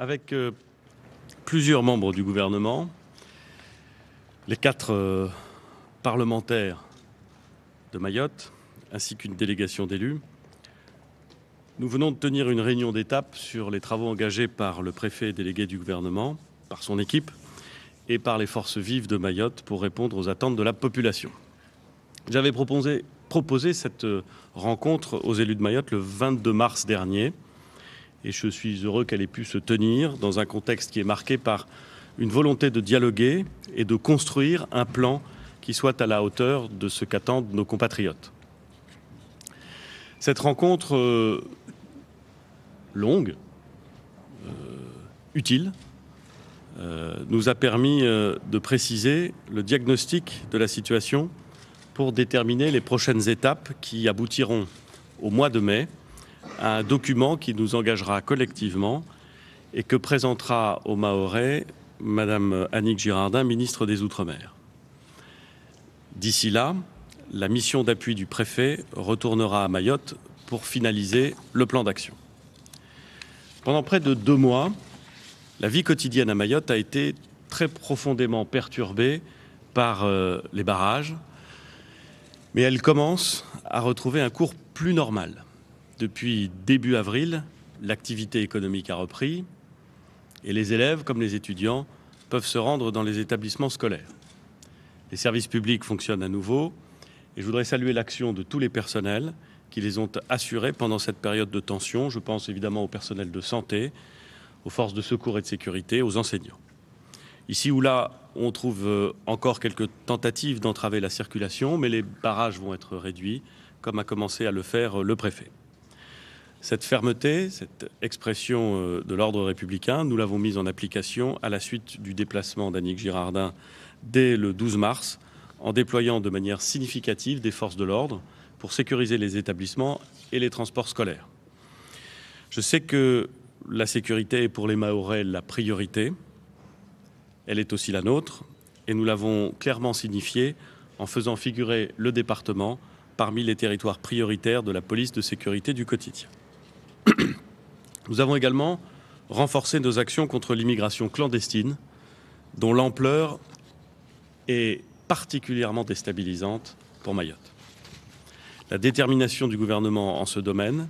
avec plusieurs membres du gouvernement, les 4 parlementaires de Mayotte, ainsi qu'une délégation d'élus, nous venons de tenir une réunion d'étape sur les travaux engagés par le préfet délégué du gouvernement, par son équipe et par les forces vives de Mayotte pour répondre aux attentes de la population. J'avais proposé cette rencontre aux élus de Mayotte le 22 mars dernier et je suis heureux qu'elle ait pu se tenir dans un contexte qui est marqué par une volonté de dialoguer et de construire un plan qui soit à la hauteur de ce qu'attendent nos compatriotes. Cette rencontre longue, utile, nous a permis de préciser le diagnostic de la situation pour déterminer les prochaines étapes qui aboutiront au mois de mai à un document qui nous engagera collectivement et que présentera aux Mahorais Madame Annick Girardin, ministre des Outre-mer. D'ici là, la mission d'appui du préfet retournera à Mayotte pour finaliser le plan d'action. Pendant près de 2 mois, la vie quotidienne à Mayotte a été très profondément perturbée par les barrages, mais elle commence à retrouver un cours plus normal. Depuis début avril, l'activité économique a repris et les élèves, comme les étudiants, peuvent se rendre dans les établissements scolaires. Les services publics fonctionnent à nouveau et je voudrais saluer l'action de tous les personnels qui les ont assurés pendant cette période de tension. Je pense évidemment au personnel de santé, aux forces de secours et de sécurité, aux enseignants. Ici ou là, on trouve encore quelques tentatives d'entraver la circulation, mais les barrages vont être réduits, comme a commencé à le faire le préfet. Cette fermeté, cette expression de l'ordre républicain, nous l'avons mise en application à la suite du déplacement d'Annick Girardin dès le 12 mars, en déployant de manière significative des forces de l'ordre pour sécuriser les établissements et les transports scolaires. Je sais que la sécurité est pour les Mahorais la priorité. Elle est aussi la nôtre et nous l'avons clairement signifié en faisant figurer le département parmi les territoires prioritaires de la police de sécurité du quotidien. Nous avons également renforcé nos actions contre l'immigration clandestine, dont l'ampleur est particulièrement déstabilisante pour Mayotte. La détermination du gouvernement en ce domaine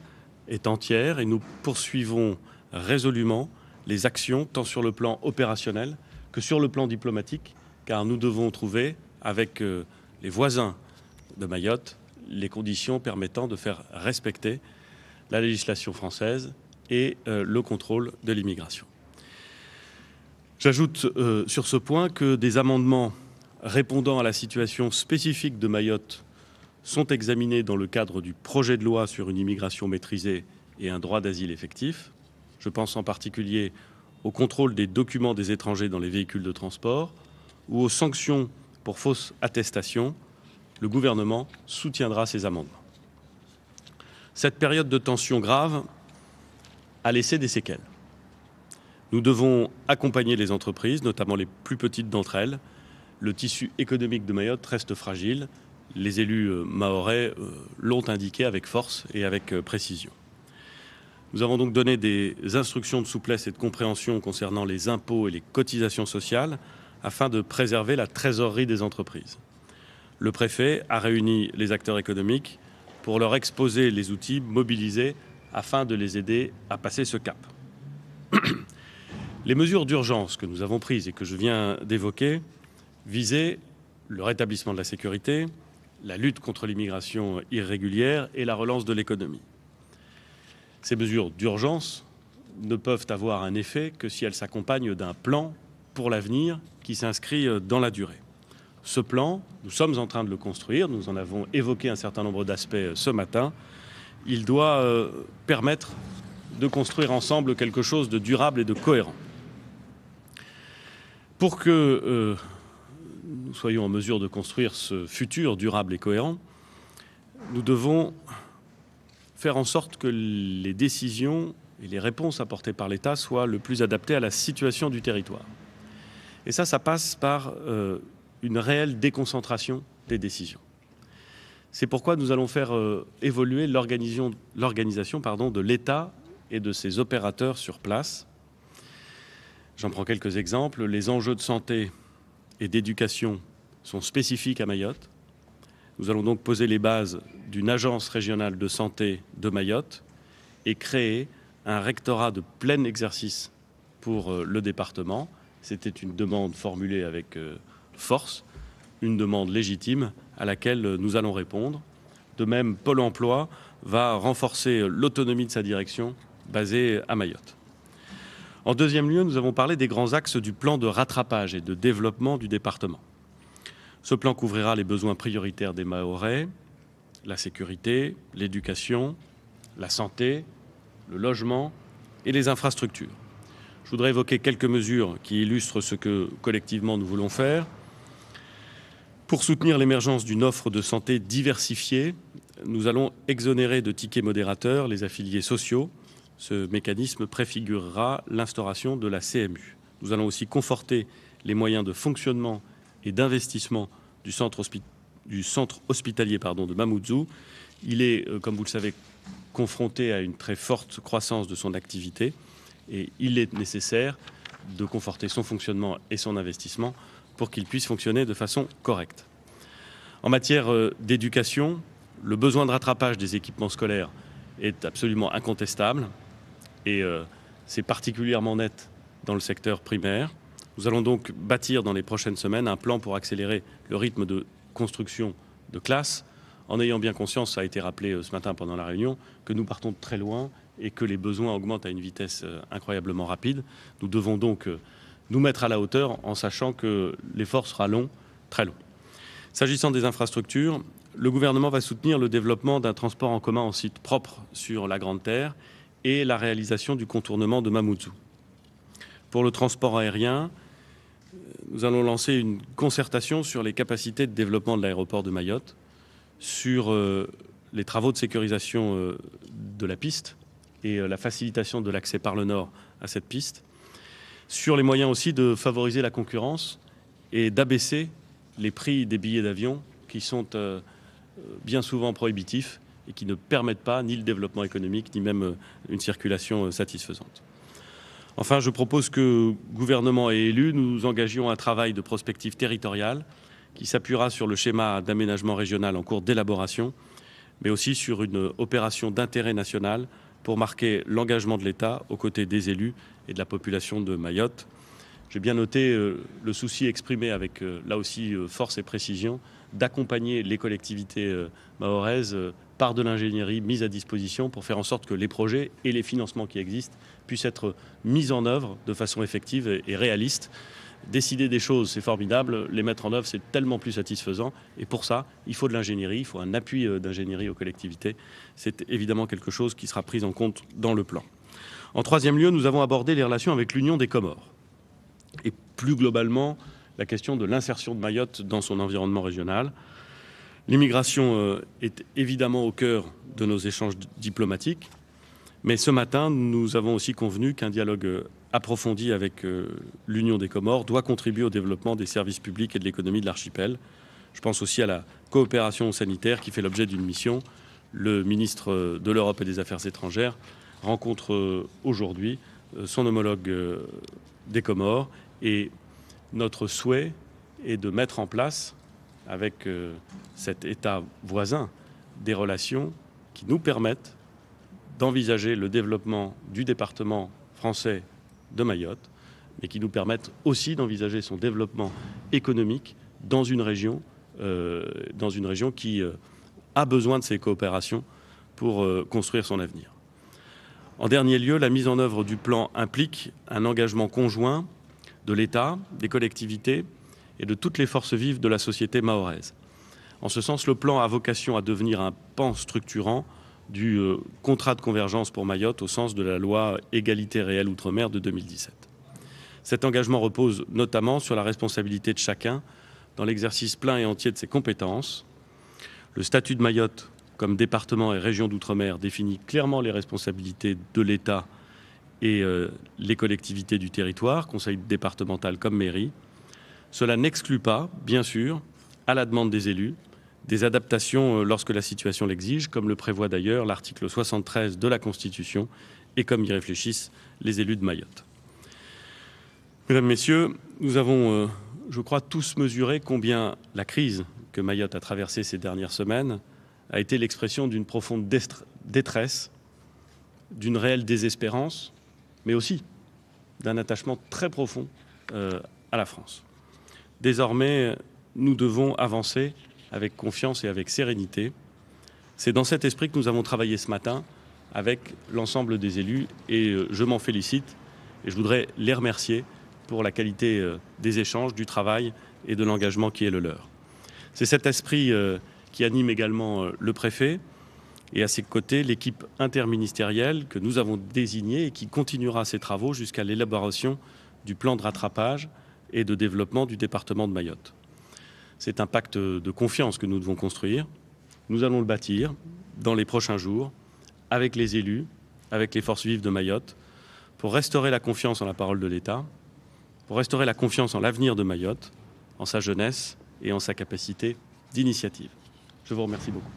est entière et nous poursuivons résolument les actions tant sur le plan opérationnel que sur le plan diplomatique, car nous devons trouver, avec les voisins de Mayotte, les conditions permettant de faire respecter la législation française et le contrôle de l'immigration. J'ajoute sur ce point que des amendements répondant à la situation spécifique de Mayotte sont examinés dans le cadre du projet de loi sur une immigration maîtrisée et un droit d'asile effectif. Je pense en particulier au contrôle des documents des étrangers dans les véhicules de transport ou aux sanctions pour fausse attestation. Le gouvernement soutiendra ces amendements. Cette période de tension grave a laissé des séquelles. Nous devons accompagner les entreprises, notamment les plus petites d'entre elles. Le tissu économique de Mayotte reste fragile. Les élus mahorais l'ont indiqué avec force et avec précision. Nous avons donc donné des instructions de souplesse et de compréhension concernant les impôts et les cotisations sociales afin de préserver la trésorerie des entreprises. Le préfet a réuni les acteurs économiques pour leur exposer les outils mobilisés afin de les aider à passer ce cap. Les mesures d'urgence que nous avons prises et que je viens d'évoquer visaient le rétablissement de la sécurité, la lutte contre l'immigration irrégulière et la relance de l'économie. Ces mesures d'urgence ne peuvent avoir un effet que si elles s'accompagnent d'un plan pour l'avenir qui s'inscrit dans la durée. Ce plan, nous sommes en train de le construire, nous en avons évoqué un certain nombre d'aspects ce matin. Il doit permettre de construire ensemble quelque chose de durable et de cohérent. Pour que nous soyons en mesure de construire ce futur durable et cohérent, nous devons faire en sorte que les décisions et les réponses apportées par l'État soient le plus adaptées à la situation du territoire. Et ça passe par une réelle déconcentration des décisions. C'est pourquoi nous allons faire évoluer l'organisation de l'État et de ses opérateurs sur place. J'en prends quelques exemples. Les enjeux de santé et d'éducation sont spécifiques à Mayotte. Nous allons donc poser les bases d'une agence régionale de santé de Mayotte et créer un rectorat de plein exercice pour le département. C'était une demande formulée avec force, une demande légitime à laquelle nous allons répondre. De même, Pôle emploi va renforcer l'autonomie de sa direction basée à Mayotte. En deuxième lieu, nous avons parlé des grands axes du plan de rattrapage et de développement du département. Ce plan couvrira les besoins prioritaires des Mahorais, la sécurité, l'éducation, la santé, le logement et les infrastructures. Je voudrais évoquer quelques mesures qui illustrent ce que collectivement nous voulons faire. Pour soutenir l'émergence d'une offre de santé diversifiée, nous allons exonérer de tickets modérateurs les affiliés sociaux. Ce mécanisme préfigurera l'instauration de la CMU. Nous allons aussi conforter les moyens de fonctionnement et d'investissement du centre hospitalier de Mamoudzou. Il est, comme vous le savez, confronté à une très forte croissance de son activité et il est nécessaire de conforter son fonctionnement et son investissement pour qu'il puisse fonctionner de façon correcte. En matière d'éducation, le besoin de rattrapage des équipements scolaires est absolument incontestable et c'est particulièrement net dans le secteur primaire. Nous allons donc bâtir dans les prochaines semaines un plan pour accélérer le rythme de construction de classes, en ayant bien conscience, ça a été rappelé ce matin pendant la réunion, que nous partons de très loin et que les besoins augmentent à une vitesse incroyablement rapide. Nous devons donc nous mettre à la hauteur en sachant que l'effort sera long, très long. S'agissant des infrastructures, le gouvernement va soutenir le développement d'un transport en commun en site propre sur la Grande Terre et la réalisation du contournement de Mamoudzou. Pour le transport aérien, nous allons lancer une concertation sur les capacités de développement de l'aéroport de Mayotte, sur les travaux de sécurisation de la piste et la facilitation de l'accès par le nord à cette piste, sur les moyens aussi de favoriser la concurrence et d'abaisser les prix des billets d'avion qui sont bien souvent prohibitifs et qui ne permettent pas ni le développement économique, ni même une circulation satisfaisante. Enfin, je propose que gouvernement et élus, nous engagions un travail de prospective territoriale qui s'appuiera sur le schéma d'aménagement régional en cours d'élaboration, mais aussi sur une opération d'intérêt national pour marquer l'engagement de l'État aux côtés des élus et de la population de Mayotte. J'ai bien noté le souci exprimé avec, là aussi, force et précision, d'accompagner les collectivités mahoraises par de l'ingénierie mise à disposition pour faire en sorte que les projets et les financements qui existent puissent être mis en œuvre de façon effective et réaliste. Décider des choses, c'est formidable. Les mettre en œuvre, c'est tellement plus satisfaisant. Et pour ça, il faut de l'ingénierie, il faut un appui d'ingénierie aux collectivités. C'est évidemment quelque chose qui sera pris en compte dans le plan. En troisième lieu, nous avons abordé les relations avec l'Union des Comores. Et plus globalement, la question de l'insertion de Mayotte dans son environnement régional. L'immigration est évidemment au cœur de nos échanges diplomatiques. Mais ce matin, nous avons aussi convenu qu'un dialogue approfondi avec l'Union des Comores doit contribuer au développement des services publics et de l'économie de l'archipel. Je pense aussi à la coopération sanitaire qui fait l'objet d'une mission. Le ministre de l'Europe et des Affaires étrangères rencontre aujourd'hui son homologue des Comores et notre souhait est de mettre en place avec cet État voisin des relations qui nous permettent d'envisager le développement du département français de Mayotte, mais qui nous permettent aussi d'envisager son développement économique dans une région qui a besoin de ces coopérations pour construire son avenir. En dernier lieu, la mise en œuvre du plan implique un engagement conjoint de l'État, des collectivités et de toutes les forces vives de la société mahoraise. En ce sens, le plan a vocation à devenir un pan structurant du contrat de convergence pour Mayotte au sens de la loi Égalité réelle Outre-mer de 2017. Cet engagement repose notamment sur la responsabilité de chacun dans l'exercice plein et entier de ses compétences. Le statut de Mayotte comme département et région d'outre-mer définit clairement les responsabilités de l'État et les collectivités du territoire, conseil départemental comme mairie. Cela n'exclut pas, bien sûr, à la demande des élus, des adaptations lorsque la situation l'exige, comme le prévoit d'ailleurs l'article 73 de la Constitution et comme y réfléchissent les élus de Mayotte. Mesdames, Messieurs, nous avons, je crois, tous mesuré combien la crise que Mayotte a traversée ces dernières semaines a été l'expression d'une profonde détresse, d'une réelle désespérance, mais aussi d'un attachement très profond à la France. Désormais, nous devons avancer avec confiance et avec sérénité. C'est dans cet esprit que nous avons travaillé ce matin avec l'ensemble des élus et je m'en félicite et je voudrais les remercier pour la qualité des échanges, du travail et de l'engagement qui est le leur. C'est cet esprit qui anime également le préfet et à ses côtés l'équipe interministérielle que nous avons désignée et qui continuera ses travaux jusqu'à l'élaboration du plan de rattrapage et de développement du département de Mayotte. C'est un pacte de confiance que nous devons construire. Nous allons le bâtir dans les prochains jours avec les élus, avec les forces vives de Mayotte, pour restaurer la confiance en la parole de l'État, pour restaurer la confiance en l'avenir de Mayotte, en sa jeunesse et en sa capacité d'initiative. Je vous remercie beaucoup.